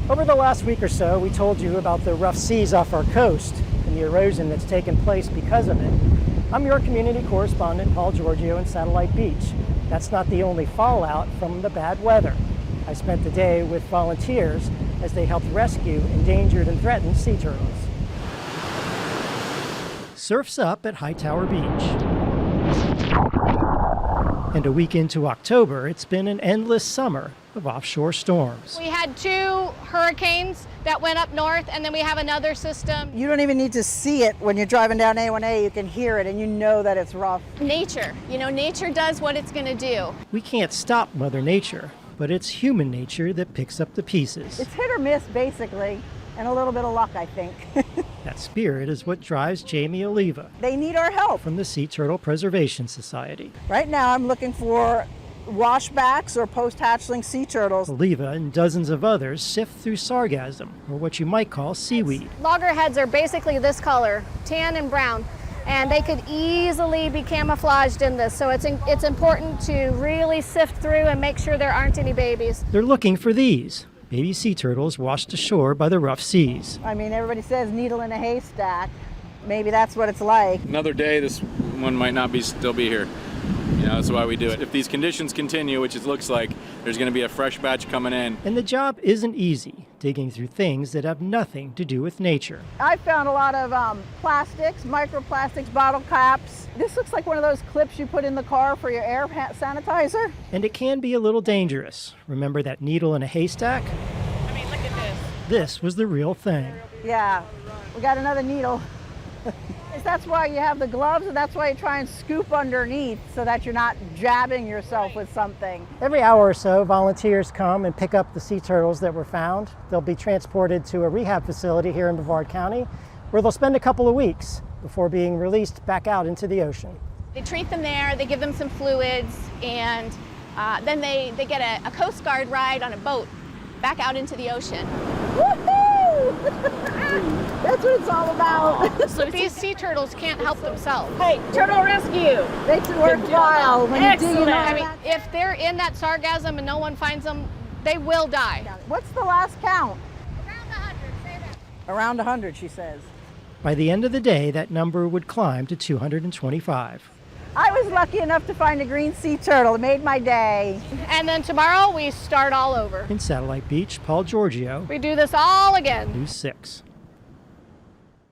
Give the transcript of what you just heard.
Over the last week or so, we told you about the rough seas off our coast and the erosion that's taken place because of it. I'm your community correspondent, Paul Giorgio, in Satellite Beach. That's not the only fallout from the bad weather. I spent the day with volunteers as they helped rescue endangered and threatened sea turtles. Surf's up at Hightower Beach. And a week into October, it's been an endless summer of offshore storms. We had 2 hurricanes that went up north, and then we have another system. You don't even need to see it when you're driving down A1A. You can hear it and you know that it's rough. Nature, nature does what it's going to do. We can't stop Mother Nature, but it's human nature that picks up the pieces. It's hit or miss, basically, and a little bit of luck, I think. That spirit is what drives Jamie Oliva They need our help. from the Sea Turtle Preservation Society. Right now, I'm looking for washbacks or post-hatchling sea turtles. Oliva and dozens of others sift through sargassum, or what you might call seaweed. Loggerheads are basically this color, tan and brown, and they could easily be camouflaged in this. So it's important to really sift through and make sure there aren't any babies. They're looking for these, baby sea turtles washed ashore by the rough seas. I mean, everybody says needle in a haystack. Maybe that's what it's like. Another day, this one might not still be here. That's why we do it. If these conditions continue, which it looks like, there's going to be a fresh batch coming in. And the job isn't easy, digging through things that have nothing to do with nature. I found a lot of plastics, microplastics, bottle caps. This looks like one of those clips you put in the car for your air sanitizer. And it can be a little dangerous. Remember that needle in a haystack? I mean, look at this. This was the real thing. Yeah, we got another needle. That's why you have the gloves, and that's why you try and scoop underneath so that you're not jabbing yourself with something. Every hour or so, volunteers come and pick up the sea turtles that were found. They'll be transported to a rehab facility here in Brevard County, where they'll spend a couple of weeks before being released back out into the ocean. They treat them there, they give them some fluids, and then they get a Coast Guard ride on a boat back out into the ocean. Woohoo! That's what it's all about. So these sea turtles can't help themselves. Hey, turtle rescue! Makes it worthwhile when you dig in. Excellent. I mean, if they're in that sargassum and no one finds them, they will die. What's the last count? Around 100, say that. Around 100, she says. By the end of the day, that number would climb to 225. I was lucky enough to find a green sea turtle. It made my day. And then tomorrow we start all over. In Satellite Beach, Paul Giorgio, We do this all again. News 6.